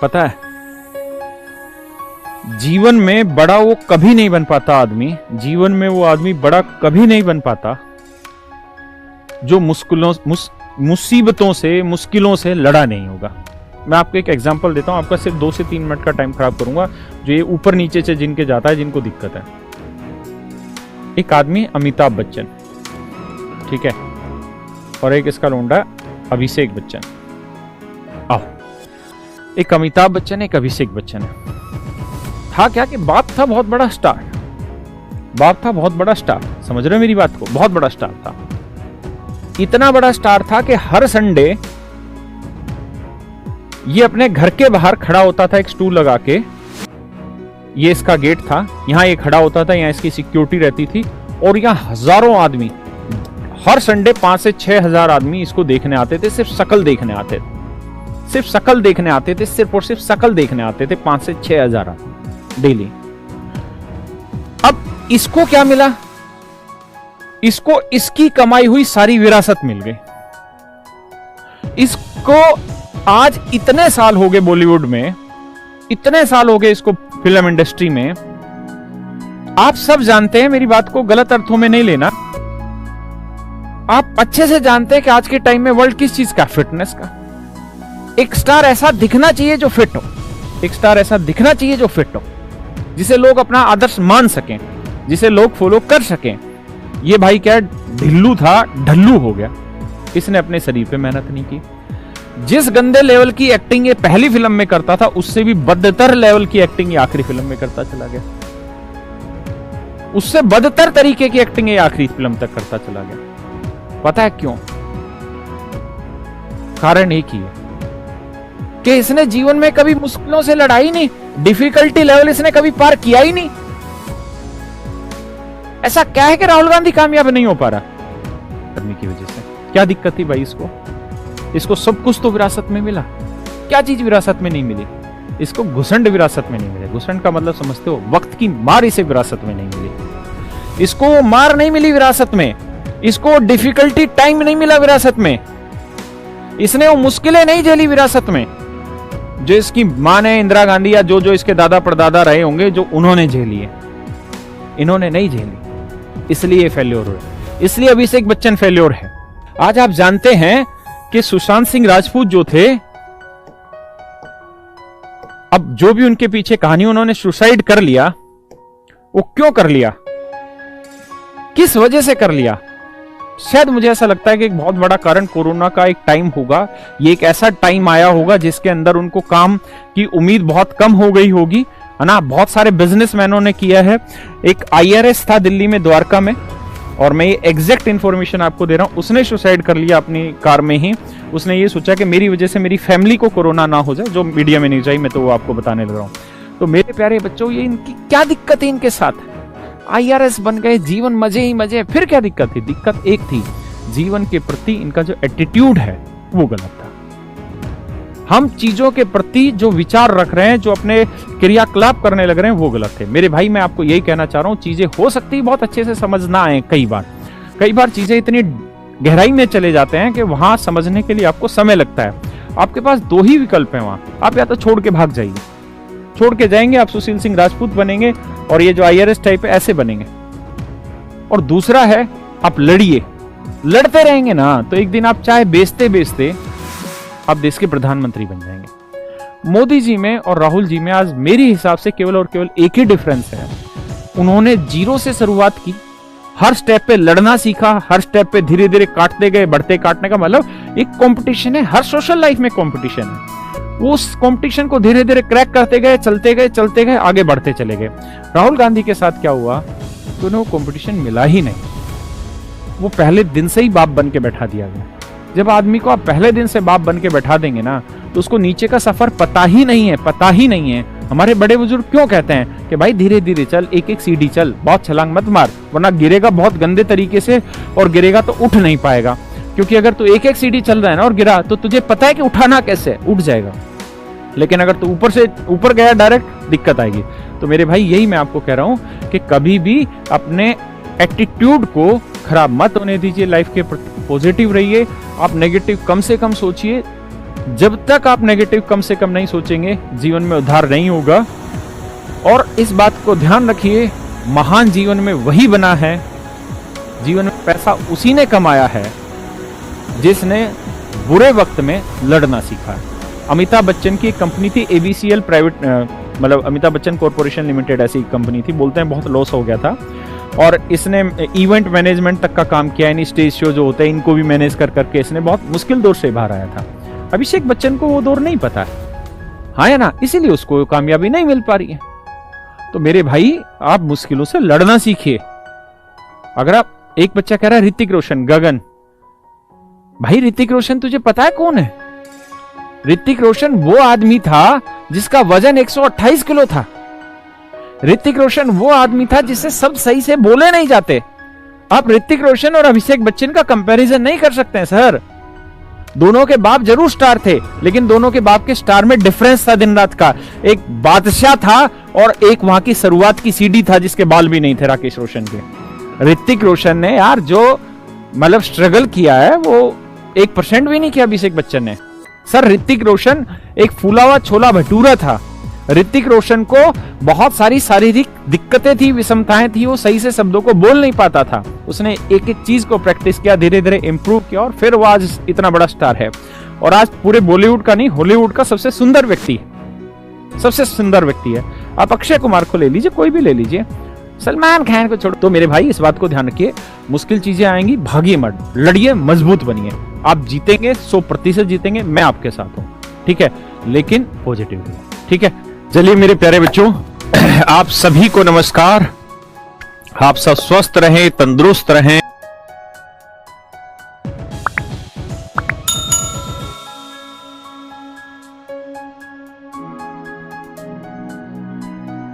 पता है, जीवन में बड़ा वो कभी नहीं बन पाता आदमी, जीवन में वो आदमी बड़ा कभी नहीं बन पाता जो मुसीबतों से, मुश्किलों से लड़ा नहीं होगा। मैं आपको एक एग्जांपल देता हूं, आपका सिर्फ 2 से 3 मिनट का टाइम खराब करूंगा। जो ये ऊपर नीचे से जिनके जाता है, जिनको दिक्कत है। एक आदमी अमिताभ बच्चन, ठीक है, और एक इसका लोंडा अभिषेक बच्चन। आओ, एक अमिताभ बच्चन, एक अभिषेक बच्चन है। था क्या कि बाप था बहुत बड़ा स्टार, बाप था बहुत बड़ा स्टार, समझ रहे हो मेरी बात को? बहुत बड़ा स्टार था, इतना बड़ा स्टार था कि हर संडे ये अपने घर के बाहर खड़ा होता था एक स्टूल लगा के। ये इसका गेट था, यहां ये खड़ा होता था, यहां इसकी सिक्योरिटी रहती थी, और यहां हजारों आदमी हर संडे 5 से 6 हजार आदमी इसको देखने आते थे, सिर्फ शकल देखने आते थे, सिर्फ शकल देखने आते थे, सिर्फ और सिर्फ शकल देखने आते थे 5 से 6 हजार आदमी डेली। अब इसको क्या मिला? इसको इसकी कमाई हुई सारी विरासत मिल गई। इसको आज इतने साल हो गए बॉलीवुड में, इतने साल हो गए इसको फिल्म इंडस्ट्री में। आप सब जानते हैं, मेरी बात को गलत अर्थों में नहीं लेना, आप अच्छे से जानते हैं कि आज के टाइम में वर्ल्ड किस चीज का? फिटनेस का। एक स्टार ऐसा दिखना चाहिए जो फिट हो, एक स्टार ऐसा दिखना चाहिए जो फिट हो, जिसे लोग अपना आदर्श मान सकें, जिसे लोग फॉलो कर सकें। ये भाई क्या ढिल्लू था, ढल्लू हो गया। इसने अपने शरीर पे मेहनत नहीं की। जिस गंदे लेवल की एक्टिंग ये पहली फिल्म में करता था, उससे भी बदतर लेवल की एक्टिंग ये आखिरी फिल्म में करता चला गया। उससे बदतर तरीके की एक्टिंग ये आखिरी फिल्म तक करता चला गया। पता है क्यों? कारण एक ही है कि इसने जीवन में कभी मुश्किलों से लड़ाई नहीं, डिफिकल्टी लेवल इसने कभी पार किया ही नहीं। ऐसा क्या है कि राहुल गांधी कामयाब नहीं हो पा रहा? करने की वजह से क्या दिक्कत थी भाई इसको? इसको सब कुछ तो विरासत में मिला, क्या चीज विरासत में नहीं मिली? इसको घुसंड विरासत में नहीं मिले। घुसंड का मतलब समझते हो? वक्त की मार इसे विरासत में नहीं मिली। इसको वो मार नहीं मिली विरासत में, इसको डिफिकल्टी टाइम नहीं मिला विरासत में, इसने वो मुश्किलें नहीं झेली विरासत में जो इसकी मां ने, इंदिरा गांधी या जो इसके दादा परदादा रहे होंगे, जो उन्होंने झेली है। इन्होंने नहीं झेली, इसलिए फेल्योर हुए, इसलिए अभिषेक बच्चन फेल्योर है। आज आप जानते हैं कि सुशांत सिंह राजपूत जो थे, अब जो भी उनके पीछे कहानी, उन्होंने सुसाइड कर लिया। वो क्यों कर लिया? किस वजह से कर लिया? शायद मुझे ऐसा लगता है कि एक बहुत बड़ा कारण कोरोना का एक टाइम होगा। ये एक ऐसा टाइम आया होगा जिसके अंदर उनको काम की उम्मीद बहुत कम हो गई होगी, है ना। बहुत सारे बिजनेसमैनों ने किया है। एक IRS था दिल्ली में, द्वारका में, और मैं ये एग्जैक्ट इंफॉर्मेशन आपको दे रहा हूं, उसने सुसाइड कर लिया अपनी कार में ही। उसने ये सोचा कि मेरी वजह से मेरी फैमिली को कोरोना ना हो जाए, जो मीडिया में नहीं चाहिए, मैं तो वो आपको बताने लग रहा हूं। तो मेरे प्यारे बच्चों, ये इनकी क्या दिक्कत है? इनके साथ IRS बन गए, जीवन मजे ही मजे। फिर क्या दिक्कत थी? दिक्कत एक थी, जीवन के प्रति इनका जो एटीट्यूड है वो गलत था। हम चीजों के प्रति जो विचार रख रहे हैं, जो अपने क्रियाकलाप करने लग रहे हैं, वो गलत है। मेरे भाई, मैं आपको यही कहना चाह रहा हूं, चीजें हो सकती है बहुत अच्छे से समझ ना आए। कई बार चीजें इतनी गहराई में चले जाते हैं कि वहां समझने के लिए आपको समय लगता है। आपके पास 2 ही विकल्प हैं वहां, आप या तो छोड़ के भाग जाइए, छोड़ के जाएंगे आप सुशील सिंह राजपूत बनेंगे, और ये जो IRS टाइप है ऐसे बनेंगे। और दूसरा है, आप लड़िए, लड़ते रहेंगे ना तो एक दिन आप चाहे बेचते बेचते आप देश के प्रधानमंत्री बन जाएंगे। मोदी जी में और राहुल जी में आज मेरे हिसाब से केवल और केवल एक ही डिफरेंस है, उन्होंने 0 से शुरुआत की, हर स्टेप पे लड़ना सीखा, हर स्टेप पे धीरे धीरे काटते गए। बढ़ते काटने का मतलब एक कंपटीशन है, हर सोशल लाइफ में कंपटीशन है। उस कंपटीशन को धीरे धीरे क्रैक करते गए, चलते गए, आगे बढ़ते चले गए। राहुल गांधी के साथ क्या हुआ तो उन्हें वो कंपटीशन मिला ही नहीं, वो पहले दिन से ही बाप बन के बैठा दिया गया। जब आदमी को आप पहले दिन से बाप बन के बैठा देंगे ना, तो उसको नीचे का सफर पता ही नहीं है। हमारे बड़े बुजुर्ग क्यों कहते हैं कि भाई धीरे धीरे चल, एक एक सीढ़ी चल, बहुत छलांग मत मार, वरना गिरेगा बहुत गंदे तरीके से, और गिरेगा तो उठ नहीं पाएगा। क्योंकि अगर तू एक एक सीढ़ी चल रहा है ना और गिरा, तो तुझे पता है कि उठाना कैसे, उठ जाएगा। लेकिन अगर तू ऊपर से ऊपर गया डायरेक्ट, दिक्कत आएगी। तो मेरे भाई, यही मैं आपको कह रहा हूं कि कभी भी अपने एटीट्यूड को खराब मत होने दीजिए, लाइफ के प्रति पॉजिटिव रहिए। आप नेगेटिव कम से कम सोचिए, जब तक आप नेगेटिव कम से कम नहीं सोचेंगे, जीवन में उद्धार नहीं होगा। और इस बात को ध्यान रखिए, महान जीवन में वही बना है, जीवन में पैसा उसी ने कमाया है जिसने बुरे वक्त में लड़ना सीखा है। अमिताभ बच्चन की एक कंपनी थी ABCL प्राइवेट, मतलब अमिताभ बच्चन कॉरपोरेशन लिमिटेड ऐसी कंपनी थी, बोलते हैं बहुत लॉस हो गया था। और इसने इवेंट मैनेजमेंट तक का काम किया, यानी स्टेज शो जो होते हैं इनको भी मैनेज कर करके इसने बहुत मुश्किल दौर से बाहर आया था। अभिषेक बच्चन को वो दौर नहीं पता है, हाँ या ना, इसीलिए उसको कामयाबी नहीं मिल पा रही है। तो मेरे भाई, आप मुश्किलों से लड़ना सीखिए। अगर आप, एक बच्चा कह रहा है ऋतिक रोशन, गगन भाई, ऋतिक रोशन तुझे पता है कौन है? ऋतिक रोशन वो आदमी था जिसका वजन 128 किलो था। ऋतिक रोशन वो आदमी था जिससे सब सही से बोले नहीं जाते। आप ऋतिक रोशन और अभिषेक बच्चन का कंपैरिजन नहीं कर सकते हैं सर। दोनों के बाप जरूर स्टार थे, लेकिन दोनों के बाप के स्टार में डिफरेंस था दिन रात का। एक बादशाह था और एक वहां की शुरुआत की सीढ़ी था जिसके बाल भी नहीं थे राकेश रोशन के। ऋतिक रोशन ने यार जो मतलब स्ट्रगल किया है वो 1% भी नहीं किया अभिषेक बच्चन ने। सर ऋतिक रोशन एक फूला हुआ छोला भटूरा था। ऋतिक रोशन को बहुत सारी शारीरिक दिक्कतें थी, विषमताएं थी, वो सही से शब्दों को बोल नहीं पाता था। उसने एक एक चीज को प्रैक्टिस किया, धीरे धीरे इंप्रूव किया और फिर वो आज इतना बड़ा स्टार है। और आज पूरे बॉलीवुड का नहीं, हॉलीवुड का सबसे सुंदर व्यक्ति, सबसे सुंदर व्यक्ति है। आप अक्षय कुमार को ले लीजिए, कोई भी ले लीजिए, सलमान खान को छोड़ो। तो मेरे भाई इस बात को ध्यान रखिए, मुश्किल चीजें आएंगी, भागिए मत, लड़िए, मजबूत बनिए। आप जीतेंगे, 100% जीतेंगे, मैं आपके साथ हूं, ठीक है, लेकिन पॉजिटिव, ठीक है। चलिए मेरे प्यारे बच्चों, आप सभी को नमस्कार। आप सब स्वस्थ रहें, तंदुरुस्त रहें,